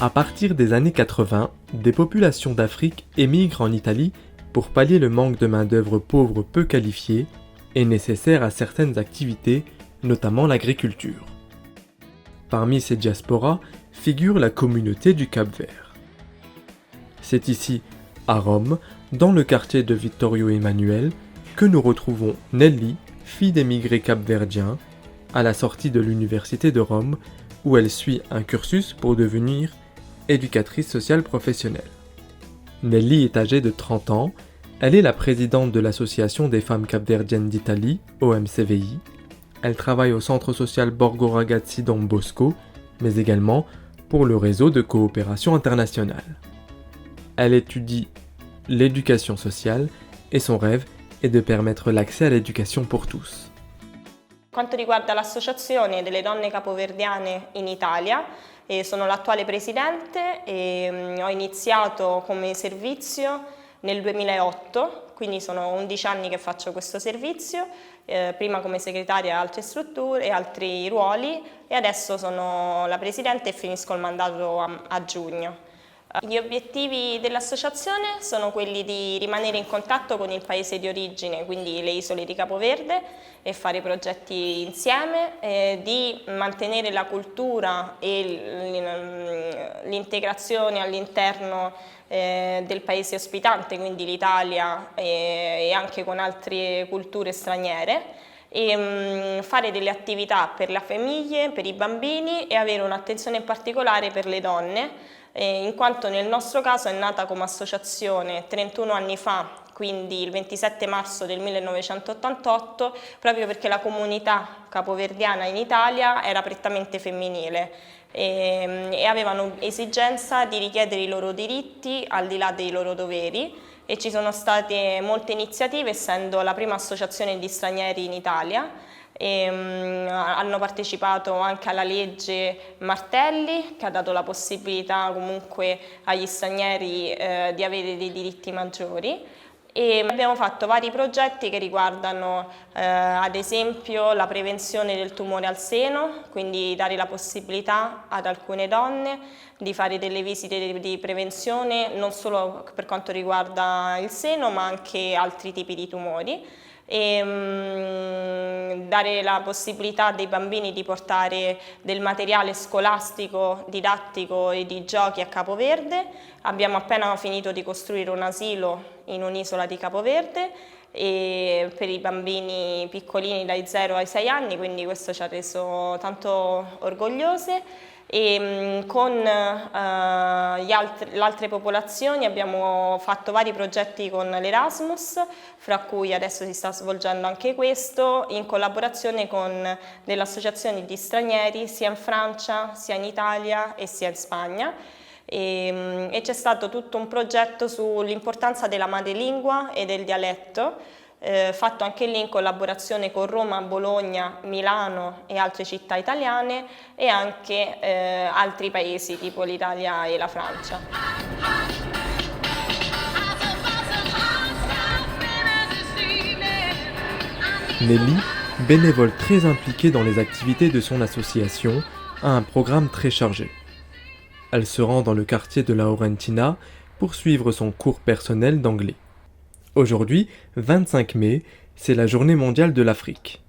À partir des années 80, des populations d'Afrique émigrent en Italie pour pallier le manque de main-d'œuvre pauvre peu qualifiée et nécessaire à certaines activités, notamment l'agriculture. Parmi ces diasporas figure la communauté du Cap-Vert. C'est ici, à Rome, dans le quartier de Vittorio Emanuele, que nous retrouvons Nelly, fille d'émigrés capverdiens, à la sortie de l'université de Rome, où elle suit un cursus pour devenir éducatrice sociale professionnelle. Nelly est âgée de 30 ans, elle est la présidente de l'Association des femmes capverdiennes d'Italie, OMCVI. Elle travaille au centre social Borgo Ragazzi Don Bosco, mais également pour le réseau de coopération internationale. Elle étudie l'éducation sociale et son rêve est de permettre l'accès à l'éducation pour tous. Quanto riguarda l'Associazione delle Donne Capoverdiane in Italia, sono l'attuale presidente e ho iniziato come servizio nel 2008, quindi sono 11 anni che faccio questo servizio, prima come segretaria a altre strutture e altri ruoli e adesso sono la presidente e finisco il mandato a giugno. Gli obiettivi dell'associazione sono quelli di rimanere in contatto con il paese di origine, quindi le isole di Capoverde, e fare progetti insieme, di mantenere la cultura e l'integrazione all'interno del paese ospitante, quindi l'Italia e anche con altre culture straniere, e fare delle attività per le famiglie, per i bambini e avere un'attenzione particolare per le donne, in quanto nel nostro caso è nata come associazione 31 anni fa, quindi il 27 marzo del 1988, proprio perché la comunità capoverdiana in Italia era prettamente femminile e avevano esigenza di richiedere i loro diritti al di là dei loro doveri e ci sono state molte iniziative, essendo la prima associazione di stranieri in Italia. Hanno partecipato anche alla legge Martelli, che ha dato la possibilità comunque agli stranieri di avere dei diritti maggiori. E abbiamo fatto vari progetti che riguardano ad esempio la prevenzione del tumore al seno, quindi dare la possibilità ad alcune donne di fare delle visite di prevenzione non solo per quanto riguarda il seno ma anche altri tipi di tumori. E dare la possibilità dei bambini di portare del materiale scolastico, didattico e di giochi a Capoverde. Abbiamo appena finito di costruire un asilo in un'isola di Capoverde e per i bambini piccolini dai 0 ai 6 anni, quindi questo ci ha reso tanto orgogliose. E con le altre popolazioni abbiamo fatto vari progetti con l'Erasmus, fra cui adesso si sta svolgendo anche questo, in collaborazione con delle associazioni di stranieri sia in Francia, sia in Italia e sia in Spagna. E c'è stato tutto un progetto sull'importanza della madrelingua e del dialetto, fatto anche lì in collaborazione con Roma, Bologna, Milano e altre città italiane e anche altri paesi tipo l'Italia e la Francia. Nelly, bénévole très impliquée dans les activités de son association, a un programme très chargé. Elle se rend dans le quartier de Laurentina pour suivre son cours personnel d'anglais. Aujourd'hui, 25 mai, c'est la journée mondiale de l'Afrique.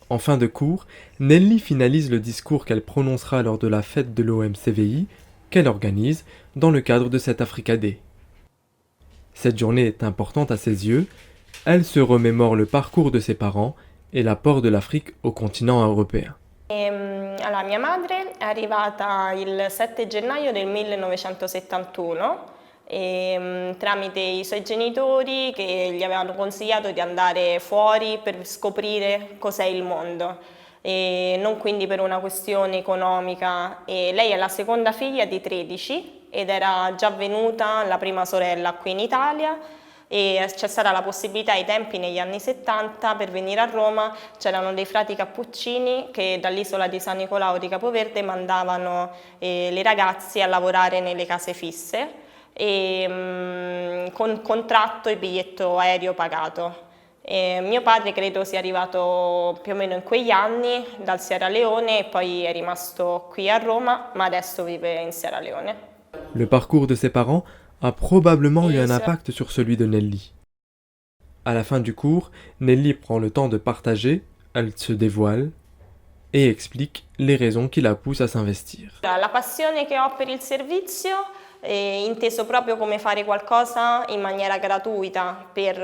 En fin de cours, Nelly finalise le discours qu'elle prononcera lors de la fête de l'OMCVI qu'elle organise dans le cadre de cet Africa Day. Cette journée est importante à ses yeux, elle se remémore le parcours de ses parents et l'apport de l'Afrique au continent européen. Allora, mia madre è arrivata il 7 gennaio del 1971 tramite i suoi genitori che gli avevano consigliato di andare fuori per scoprire cos'è il mondo e non quindi per una questione economica. E lei è la seconda figlia di 13 ed era già venuta la prima sorella qui in Italia e c'è stata la possibilità ai tempi negli anni 70 per venire a Roma, c'erano dei frati cappuccini che dall'isola di San Nicolao di Capoverde mandavano le ragazze a lavorare nelle case fisse e con contratto e biglietto aereo pagato. Mio padre credo sia arrivato più o meno in quegli anni dal Sierra Leone e poi è rimasto qui a Roma, ma adesso vive in Sierra Leone. Le parcours de ses parents a probablement eu un impact sur celui de Nelly. À la fin du cours, Nelly prend le temps de partager, elle se dévoile e explique les raisons qui la poussent a s'investir. La passione che ho per il servizio è inteso proprio come fare qualcosa in maniera gratuita per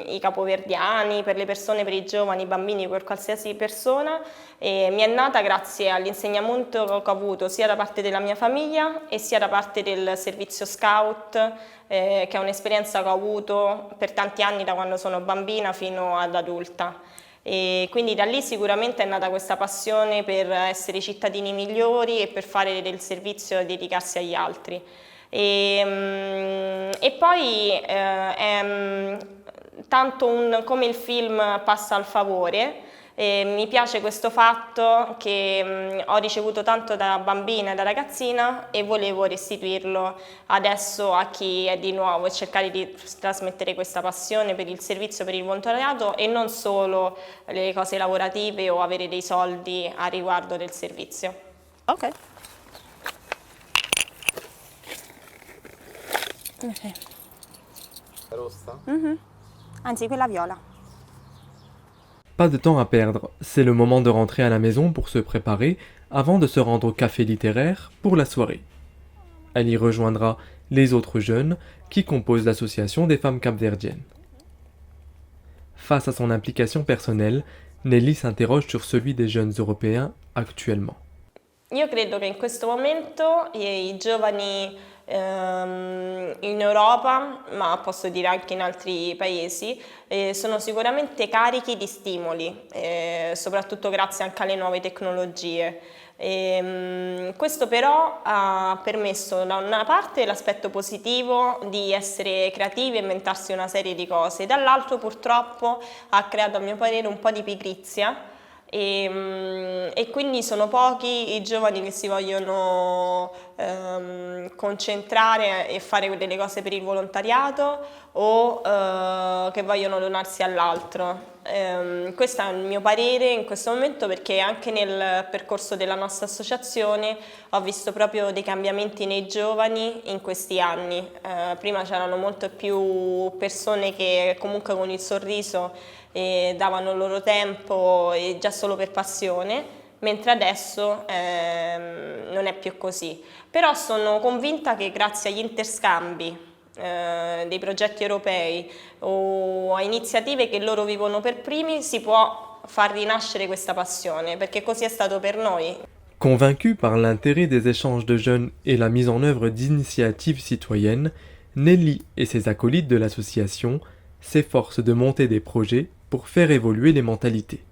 i capoverdiani, per le persone, per i giovani, i bambini, per qualsiasi persona. E mi è nata grazie all'insegnamento che ho avuto sia da parte della mia famiglia e sia da parte del servizio scout, che è un'esperienza che ho avuto per tanti anni da quando sono bambina fino ad adulta. E quindi da lì sicuramente è nata questa passione per essere cittadini migliori e per fare del servizio e dedicarsi agli altri. E poi è tanto come il film Passa al favore. Mi piace questo fatto che ho ricevuto tanto da bambina e da ragazzina e volevo restituirlo adesso a chi è di nuovo e cercare di trasmettere questa passione per il servizio, per il volontariato e non solo le cose lavorative o avere dei soldi a riguardo del servizio. Ok. Ok. Rossa? Anzi, quella viola. Pas de temps à perdre, c'est le moment de rentrer à la maison pour se préparer avant de se rendre au café littéraire pour la soirée. Elle y rejoindra les autres jeunes qui composent l'association des femmes capverdiennes. Face à son implication personnelle, Nelly s'interroge sur celui des jeunes européens actuellement. Io credo che in questo momento i giovani in Europa, ma posso dire anche in altri paesi, sono sicuramente carichi di stimoli, soprattutto grazie anche alle nuove tecnologie. Questo però ha permesso da una parte l'aspetto positivo di essere creativi e inventarsi una serie di cose, dall'altro purtroppo ha creato a mio parere un po' di pigrizia. E quindi sono pochi i giovani che si vogliono concentrare e fare delle cose per il volontariato o che vogliono donarsi all'altro. Questo è il mio parere in questo momento, perché anche nel percorso della nostra associazione ho visto proprio dei cambiamenti nei giovani in questi anni. Prima c'erano molte più persone che comunque con il sorriso davano il loro tempo e già solo per passione, mentre adesso non è più così. Però sono convinta che grazie agli interscambi dei progetti europei o a iniziative che loro vivono per primi si può far rinascere questa passione, perché così è stato per noi. Convaincue par l'intérêt des échanges de jeunes et la mise en œuvre d'initiatives citoyennes, Nelly et ses acolytes de l'association s'efforcent de monter des projets pour faire évoluer les mentalités.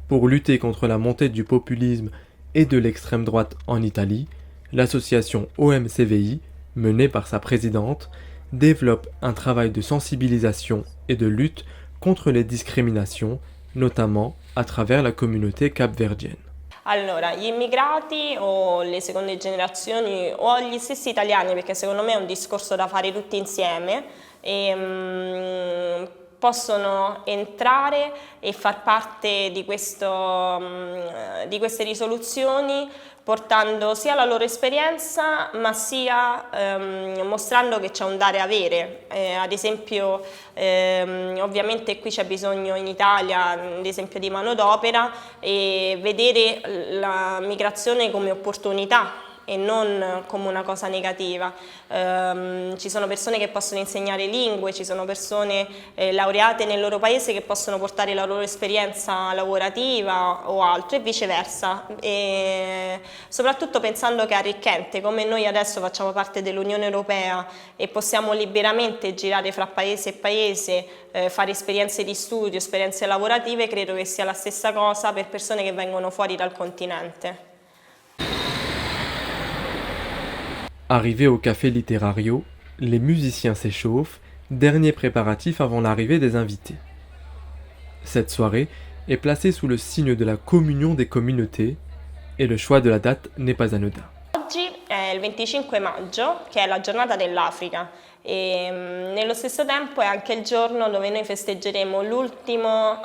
Pour lutter contre la montée du populisme et de l'extrême droite en Italie, l'association OMCVI, menée par sa présidente, développe un travail de sensibilisation et de lutte contre les discriminations, notamment à travers la communauté capverdienne. Allora, gli immigrati o le seconde generazioni o gli stessi italiani, perché secondo me è un discorso da fare tutti insieme, possono entrare e far parte di queste risoluzioni portando sia la loro esperienza ma sia mostrando che c'è un dare e avere. Ad esempio ovviamente qui c'è bisogno in Italia ad esempio di manodopera e vedere la migrazione come opportunità e non come una cosa negativa. Ci sono persone che possono insegnare lingue, ci sono persone laureate nel loro paese che possono portare la loro esperienza lavorativa o altro e viceversa, e soprattutto pensando che è arricchente, come noi adesso facciamo parte dell'Unione Europea e possiamo liberamente girare fra paese e paese, fare esperienze di studio, esperienze lavorative, credo che sia la stessa cosa per persone che vengono fuori dal continente. Arrivés au café Literario, les musiciens s'échauffent, dernier préparatif avant l'arrivée des invités. Cette soirée est placée sous le signe de la communion des communautés et le choix de la date n'est pas anodin. Oggi è il 25 maggio, che è la giornata dell'Africa, E nello stesso tempo è anche il giorno dove noi festeggeremo l'ultimo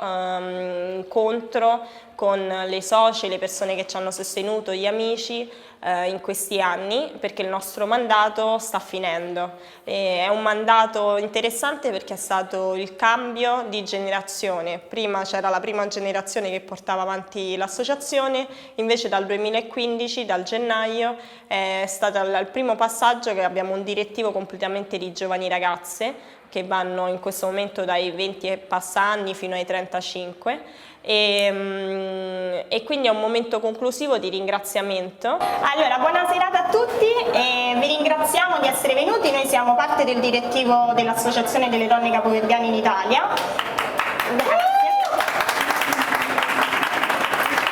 incontro con le socie, le persone che ci hanno sostenuto, gli amici in questi anni, perché il nostro mandato sta finendo. È un mandato interessante perché è stato il cambio di generazione. Prima c'era la prima generazione che portava avanti l'associazione, invece dal 2015, dal gennaio, è stato il primo passaggio che abbiamo un direttivo completamente di giovani ragazze che vanno in questo momento dai 20 e passa anni fino ai 35 e quindi è un momento conclusivo di ringraziamento. Allora, buona serata a tutti e vi ringraziamo di essere venuti. Noi siamo parte del direttivo dell'Associazione delle Donne Capoverdiane in Italia. Grazie.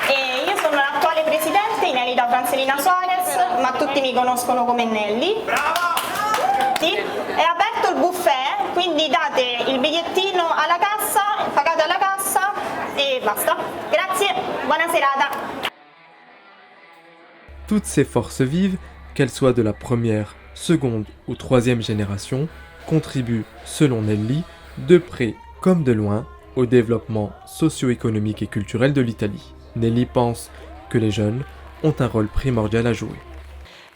E io sono l'attuale presidente, Inelida Francelina Suarez, ma tutti mi conoscono come Nelly. Bravo! Sì. È aperto il buffet, quindi date il bigliettino alla cassa, pagate alla cassa et basta. Grazie, buona serata. Toutes ces forces vives, qu'elles soient de la première, seconde ou troisième génération, contribuent, selon Nelly, de près comme de loin au développement socio-économique et culturel de l'Italie. Nelly pense que les jeunes ont un rôle primordial à jouer.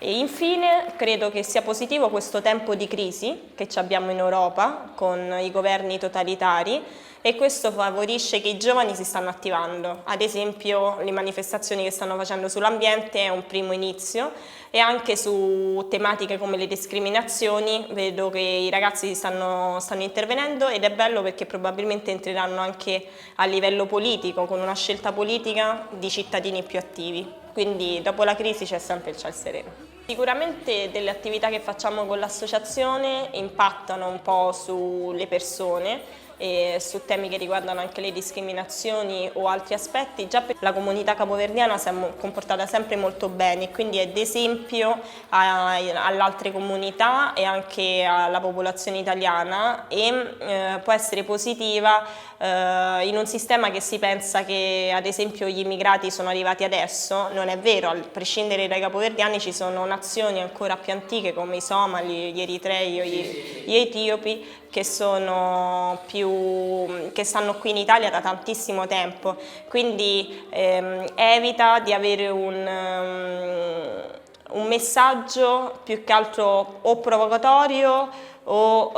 E infine credo che sia positivo questo tempo di crisi che abbiamo in Europa con i governi totalitari e questo favorisce che i giovani si stanno attivando. Ad esempio le manifestazioni che stanno facendo sull'ambiente è un primo inizio e anche su tematiche come le discriminazioni vedo che i ragazzi stanno intervenendo ed è bello perché probabilmente entreranno anche a livello politico con una scelta politica di cittadini più attivi. Quindi dopo la crisi c'è sempre il ciel sereno. Sicuramente delle attività che facciamo con l'associazione impattano un po' sulle persone e su temi che riguardano anche le discriminazioni o altri aspetti. Già la comunità capoverdiana si è comportata sempre molto bene e quindi è d'esempio alle altre comunità e anche alla popolazione italiana e può essere positiva in un sistema che si pensa che ad esempio gli immigrati sono arrivati adesso. Non è vero, a prescindere dai capoverdiani ci sono nazioni ancora più antiche come i somali, gli eritrei o gli etiopi che stanno qui in Italia da tantissimo tempo, quindi evita di avere un messaggio più che altro o provocatorio o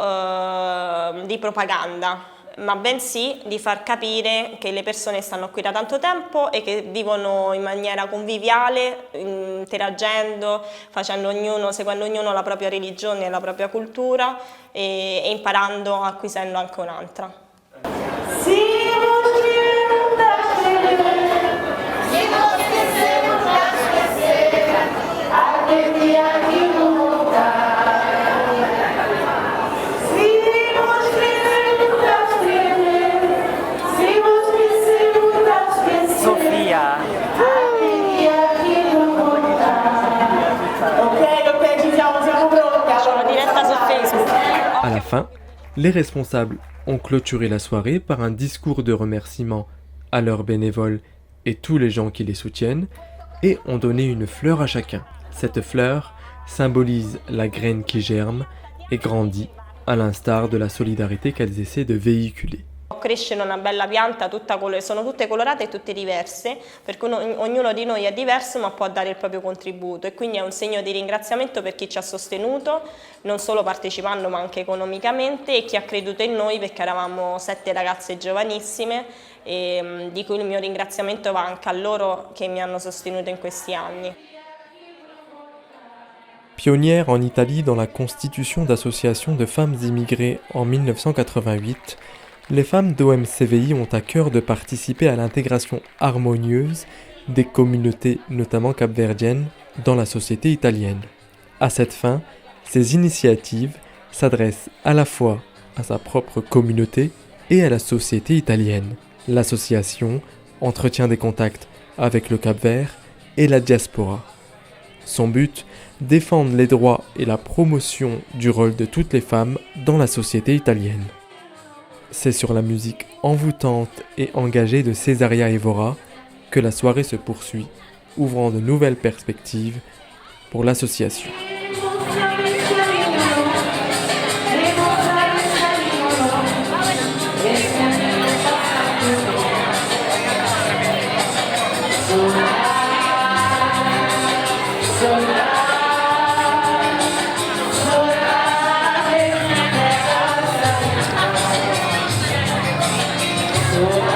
di propaganda, ma bensì di far capire che le persone stanno qui da tanto tempo e che vivono in maniera conviviale, interagendo, seguendo ognuno la propria religione e la propria cultura e imparando, acquisendo anche un'altra. À la fin, les responsables ont clôturé la soirée par un discours de remerciement à leurs bénévoles et tous les gens qui les soutiennent et ont donné une fleur à chacun. Cette fleur symbolise la graine qui germe et grandit à l'instar de la solidarité qu'elles essaient de véhiculer. Crescere una bella pianta, sono tutte colorate e tutte diverse, perché ognuno di noi è diverso ma può dare il proprio contributo e quindi è un segno di ringraziamento per chi ci ha sostenuto, non solo partecipando ma anche economicamente e chi ha creduto in noi perché eravamo 7 ragazze giovanissime e di cui il mio ringraziamento va anche a loro che mi hanno sostenuto in questi anni. Pionnière en Italie dans la constitution d'associations de femmes immigrées en 1988, les femmes d'OMCVI ont à cœur de participer à l'intégration harmonieuse des communautés, notamment capverdiennes, dans la société italienne. À cette fin, ces initiatives s'adressent à la fois à sa propre communauté et à la société italienne. L'association entretient des contacts avec le Cap-Vert et la diaspora. Son but, défendre les droits et la promotion du rôle de toutes les femmes dans la société italienne. C'est sur la musique envoûtante et engagée de Cesaria Evora que la soirée se poursuit, ouvrant de nouvelles perspectives pour l'association. Grazie.